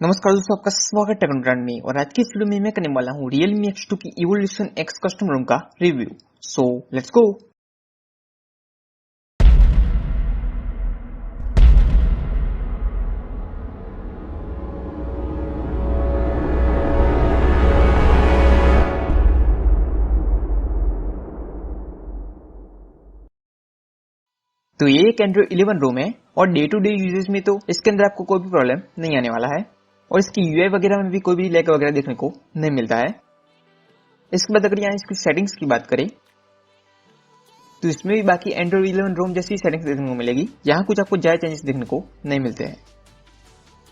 नमस्कार दोस्तों, आपका स्वागत है टेक्नोट्रेंड में। और आज की इस वीडियो में मैं करने वाला हूँ Realme X2 की Evolution X कस्टम रोम का रिव्यू। So let's go. तो ये एक Android 11 रोम है और डे टू डे यूजेस में तो इसके अंदर आपको कोई भी प्रॉब्लम नहीं आने वाला है और इसकी यूआई वगैरह में भी कोई भी लैग वगैरह देखने को नहीं मिलता है। इसके बाद अगर यहाँ इसकी सेटिंग्स की बात करें तो इसमें भी बाकी Android 11 रोम जैसी सेटिंग्स देखने को मिलेगी। यहाँ कुछ आपको ज्यादा चेंजेस देखने को नहीं मिलते हैं।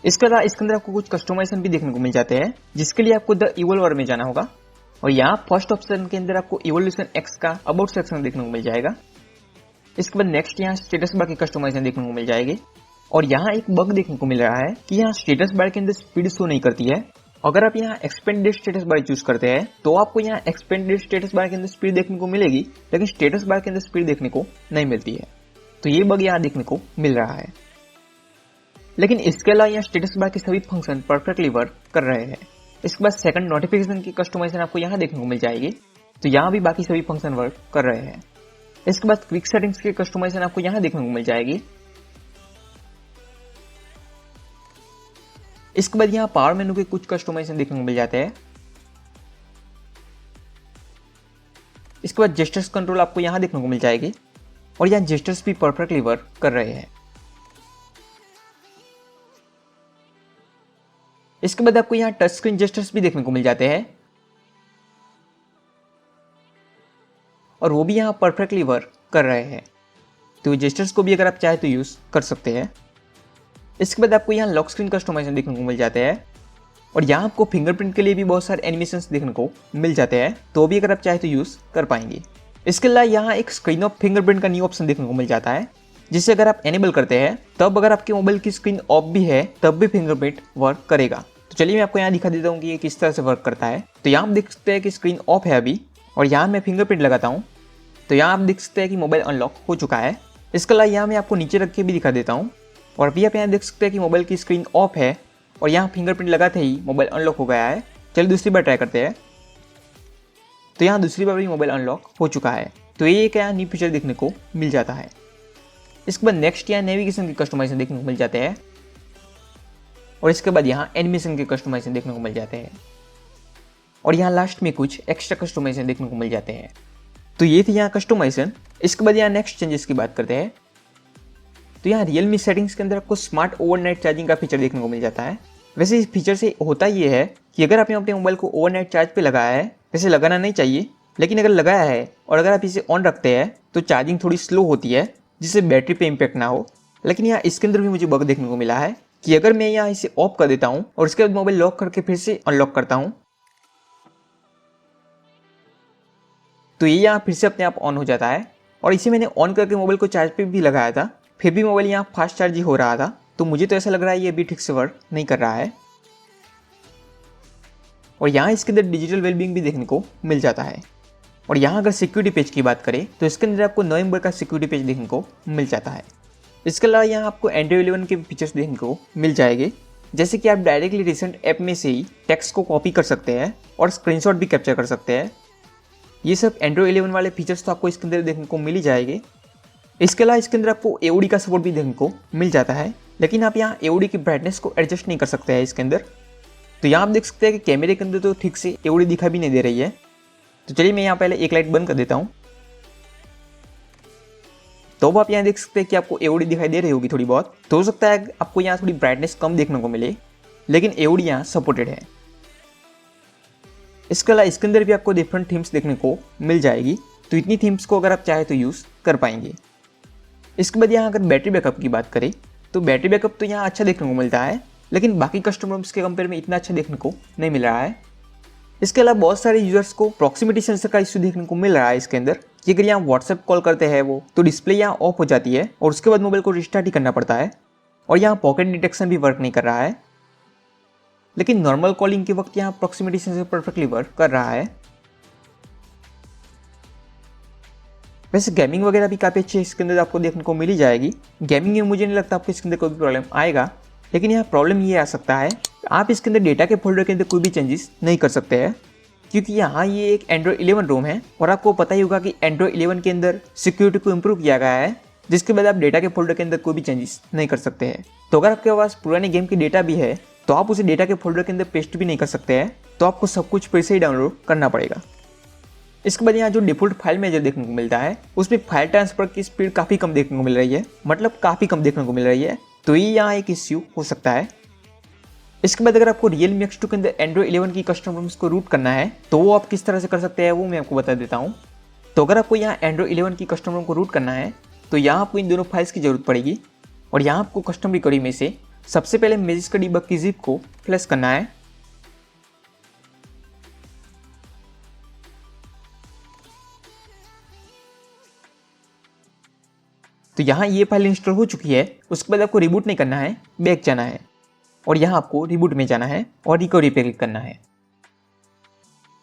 इसके अलावा इसके अंदर आपको कुछ कस्टमाइजेशन भी देखने को मिल जाते हैं, जिसके लिए आपको द इवोल्वर में जाना होगा। और यहाँ फर्स्ट ऑप्शन के अंदर आपको इवोल्यूशन एक्स का अबाउट सेक्शन देखने को मिल जाएगा। इसके बाद नेक्स्ट यहाँ स्टेटस बार की कस्टमाइजेशन देखने को मिल जाएगी। और यहाँ एक बग देखने को मिल रहा है कि यहाँ स्टेटस बार के अंदर स्पीड शो नहीं करती है। अगर आप यहाँ एक्सपेंडेड स्टेटस बार चूज करते हैं तो आपको यहाँ एक्सपेंडेड स्टेटस बार के अंदर स्पीड देखने को मिलेगी, लेकिन स्टेटस बार के अंदर स्पीड देखने को नहीं मिलती है। तो ये बग यहाँ देखने को मिल रहा है। लेकिन इसके अलावा यहाँ स्टेटस बार के सभी फंक्शन परफेक्टली वर्क कर रहे हैं। इसके बाद सेकंड नोटिफिकेशन की कस्टमाइजेशन आपको यहाँ देखने को मिल जाएगी, तो यहाँ भी बाकी सभी फंक्शन वर्क कर रहे हैं। इसके बाद क्विक सेटिंग्स की कस्टमाइजेशन आपको यहाँ देखने को मिल जाएगी। इसके बाद यहाँ पावर मेनू के कुछ कस्टमाइजेशन देखने को मिल जाते हैं। इसके बाद जेस्चर्स कंट्रोल आपको यहाँ देखने को मिल जाएगी और यहाँ जेस्चर्स भी परफेक्टली वर्क कर रहे हैं। इसके बाद आपको यहाँ टच स्क्रीन जेस्चर्स भी देखने को मिल जाते हैं और वो भी यहाँ परफेक्टली वर्क कर रहे हैं। तो जेस्चर्स को भी अगर आप चाहे तो यूज कर सकते हैं। इसके बाद आपको यहाँ लॉक स्क्रीन कस्टमाइजेशन देखने को मिल जाते हैं और यहाँ आपको फिंगरप्रिंट के लिए भी बहुत सारे एनिमेशंस देखने को मिल जाते हैं, तो भी अगर आप चाहे तो यूज कर पाएंगे। इसके अलावा यहाँ एक स्क्रीन ऑफ फिंगरप्रिंट का न्यू ऑप्शन देखने को मिल जाता है, जिसे अगर आप एनेबल करते हैं तब अगर आपके मोबाइल की स्क्रीन ऑफ भी है तब भी फिंगरप्रिंट वर्क करेगा। तो चलिए मैं आपको यहाँ दिखा देता हूँ कि ये किस तरह से वर्क करता है। तो यहाँ आप देख सकते हैं कि स्क्रीन ऑफ है अभी और यहाँ मैं फिंगरप्रिंट लगाता हूँ तो यहाँ आप देख सकते हैं कि मोबाइल अनलॉक हो चुका है। इसके अलावा यहाँ मैं आपको नीचे रख के भी दिखा देता हूँ और अभी आप यहाँ देख सकते हैं कि मोबाइल की स्क्रीन ऑफ है और यहाँ फिंगरप्रिंट लगाते ही मोबाइल अनलॉक हो गया है। चलिए दूसरी बार ट्राई करते हैं। तो यहाँ दूसरी बार भी मोबाइल अनलॉक हो चुका है। तो ये एक यहाँ न्यू फीचर देखने को मिल जाता है। इसके बाद नेक्स्ट यहाँ नेविगेशन की कस्टमाइजेशन देखने को मिल जाते हैं और इसके बाद यहाँ एनिमेशन के कस्टमाइजेशन देखने को मिल जाते हैं और यहाँ लास्ट में कुछ एक्स्ट्रा कस्टमाइजेशन देखने को मिल जाते हैं। तो ये थी यहाँ कस्टमाइजेशन। इसके बाद यहाँ नेक्स्ट चेंजेस की बात करते हैं। तो यहाँ Realme सेटिंग्स के अंदर आपको स्मार्ट ओवरनाइट चार्जिंग का फीचर देखने को मिल जाता है। वैसे इस फीचर से होता ये है कि अगर आपने अपने मोबाइल को ओवरनाइट चार्ज पे लगाया है, वैसे लगाना नहीं चाहिए, लेकिन अगर लगाया है और अगर आप इसे ऑन रखते हैं तो चार्जिंग थोड़ी स्लो होती है, जिससे बैटरी पे इम्पैक्ट ना हो। लेकिन यहाँ इसके अंदर भी मुझे बग देखने को मिला है कि अगर मैं यहाँ इसे ऑफ कर देता हूँ और उसके बाद मोबाइल लॉक करके फिर से अनलॉक करता हूँ तो ये यहाँ फिर से अपने आप ऑन हो जाता है। और इसे मैंने ऑन करके मोबाइल को चार्ज पे भी लगाया था, फिर भी मोबाइल यहाँ फास्ट चार्ज ही हो रहा था। तो मुझे तो ऐसा लग रहा है ये अभी ठीक से वर्क नहीं कर रहा है। और यहाँ इसके अंदर डिजिटल वेलबींग भी देखने को मिल जाता है। और यहाँ अगर सिक्योरिटी पेज की बात करें तो इसके अंदर आपको नवंबर का सिक्योरिटी पेज देखने को मिल जाता है। इसके अलावा यहाँ आपको Android 11 के फीचर्स देखने को मिल जाएंगे, जैसे कि आप डायरेक्टली रिसेंट ऐप में से ही टेक्स्ट को कॉपी कर सकते हैं और स्क्रीनशॉट भी कैप्चर कर सकते हैं। ये सब Android 11 वाले फीचर्स तो आपको इसके अंदर देखने को मिल ही जाएंगे। इसके अलावा इसके अंदर आपको AOD का सपोर्ट भी देखने को मिल जाता है, लेकिन आप यहाँ AOD की ब्राइटनेस को एडजस्ट नहीं कर सकते हैं इसके अंदर। तो यहाँ आप देख सकते हैं कि कैमरे के अंदर तो ठीक से AOD दिखा भी नहीं दे रही है। तो चलिए मैं यहाँ पहले एक लाइट बंद कर देता हूँ। तो अब आप यहाँ देख सकते हैं कि आपको AOD दिखाई दे रही होगी थोड़ी बहुत। तो हो सकता है आपको यहाँ थोड़ी ब्राइटनेस कम देखने को मिले, लेकिन AOD यहाँ सपोर्टेड है। इसके अलावा इसके अंदर भी आपको डिफरेंट थीम्स देखने को मिल जाएगी, तो इतनी थीम्स को अगर आप चाहे तो यूज़ कर पाएंगे। इसके बाद यहाँ अगर बैटरी बैकअप की बात करें तो बैटरी बैकअप तो यहाँ अच्छा देखने को मिलता है, लेकिन बाकी कस्टमर्स के कंपेयर में इतना अच्छा देखने को नहीं मिल रहा है। इसके अलावा बहुत सारे यूजर्स को प्रॉक्सिमिटी सेंसर का इश्यू देखने को मिल रहा है इसके अंदर, कि अगर यहाँ व्हाट्सएप कॉल करते हैं वो तो डिस्प्ले यहाँ ऑफ हो जाती है और उसके बाद मोबाइल को रिस्टार्ट ही करना पड़ता है। और यहाँ पॉकेट डिटेक्शन भी वर्क नहीं कर रहा है, लेकिन नॉर्मल कॉलिंग के वक्त यहाँ प्रॉक्सिमिटी सेंसर परफेक्टली वर्क कर रहा है। वैसे गेमिंग वगैरह भी काफ़ी अच्छी इसके अंदर आपको देखने को मिल ही जाएगी। गेमिंग में मुझे नहीं लगता आपको इसके अंदर कोई भी प्रॉब्लम आएगा, लेकिन यहाँ प्रॉब्लम ये आ सकता है, आप इसके अंदर डेटा के फोल्डर के अंदर कोई भी चेंजेस नहीं कर सकते हैं, क्योंकि यहाँ ये एक एंड्रॉइड 11 रोम है और आपको पता ही होगा कि एंड्रॉइड 11 के अंदर सिक्योरिटी को इम्प्रूव किया गया है, जिसके बाद आप डेटा के फोल्डर के अंदर कोई भी चेंजेस नहीं कर सकते हैं। तो अगर आपके पास पुराने गेम की डेटा भी है तो आप उसे डेटा के फोल्डर के अंदर पेस्ट भी नहीं कर सकते हैं, तो आपको सब कुछ फिर से ही डाउनलोड करना पड़ेगा। इसके बाद यहाँ जो डिफॉल्ट फाइल मैनेजर देखने को मिलता है उसमें फाइल ट्रांसफर की स्पीड काफ़ी कम देखने को मिल रही है, मतलब काफ़ी कम देखने को मिल रही है, तो ये यहाँ एक इश्यू हो सकता है। इसके बाद अगर आपको Realme X2 के अंदर एंड्रॉइड 11 की कस्टम रोम्स को रूट करना है तो वो आप किस तरह से कर सकते हैं वो मैं आपको बता देता हूँ। तो अगर आपको यहाँ एंड्रॉइड 11 की कस्टम रोम को रूट करना है तो यहाँ आपको इन दोनों फाइल्स की जरूरत पड़ेगी, और यहाँ आपको कस्टम रिकवरी में से सबसे पहले मैजिस्क डीबग की जिप को फ्लैश करना है। तो यहाँ ये फाइल इंस्टॉल हो चुकी है। उसके बाद आपको रिबूट नहीं करना है, बैक जाना है और यहाँ आपको रिबूट में जाना है और रिकवरी पे क्लिक करना है,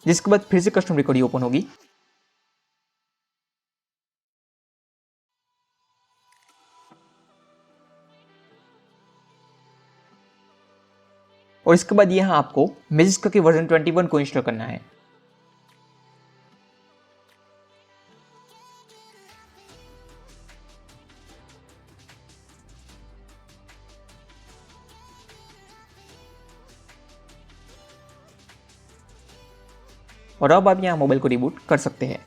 जिसके बाद फिर से कस्टम रिकवरी ओपन होगी। और इसके बाद यहाँ आपको मैजिस्क के वर्जन 21 को इंस्टॉल करना है। और अब आप यहाँ मोबाइल को रिबूट कर सकते हैं।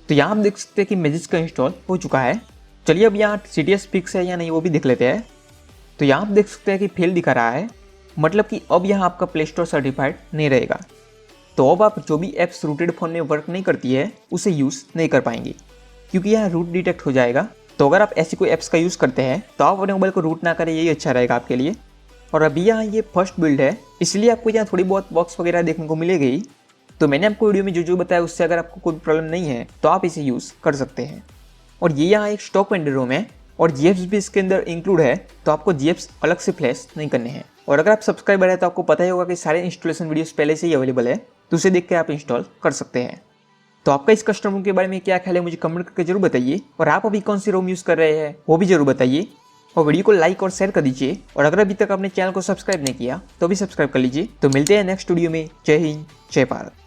तो यहाँ आप देख सकते हैं कि मैजिस्क का इंस्टॉल हो चुका है। चलिए अब यहाँ CTS फिक्स है या नहीं वो भी देख लेते हैं। तो यहाँ आप देख सकते हैं कि फेल दिखा रहा है, मतलब कि अब यहाँ आपका प्ले स्टोर सर्टिफाइड नहीं रहेगा। तो अब आप जो भी ऐप्स रूटेड फ़ोन में वर्क नहीं करती है उसे यूज़ नहीं कर पाएंगे, क्योंकि यहाँ रूट डिटेक्ट हो जाएगा। तो अगर आप ऐसी कोई ऐप्स का यूज़ करते हैं तो आप अपने मोबाइल को रूट ना करें, यही अच्छा रहेगा आपके लिए। और अभी यहाँ ये फर्स्ट बिल्ड है, इसलिए आपको यहाँ थोड़ी बहुत बॉक्स वगैरह देखने को मिलेगी। तो मैंने आपको वीडियो में जो जो बताया उससे अगर आपको कोई प्रॉब्लम नहीं है तो आप इसे यूज़ कर सकते हैं। और ये यहाँ एक स्टॉक वेंडर रोम है और GFs भी इसके अंदर इंक्लूड है, तो आपको GFs अलग से फ्लैश नहीं करने हैं। और अगर आप सब्सक्राइबर है तो आपको पता ही होगा कि सारे इंस्टॉलेशन वीडियोस पहले से ही अवेलेबल है, तो उसे देख के आप इंस्टॉल कर सकते हैं। तो आपका इस कस्टम रोम के बारे में क्या ख्याल है मुझे कमेंट करके जरूर बताइए, और आप अभी कौन सी रोम यूज़ कर रहे हैं वो भी जरूर बताइए। और वीडियो को लाइक और शेयर कर दीजिए, और अगर अभी तक आपने चैनल को सब्सक्राइब नहीं किया तो भी सब्सक्राइब कर लीजिए। तो मिलते हैं नेक्स्ट वीडियो में। जय हिंद, जय भारत।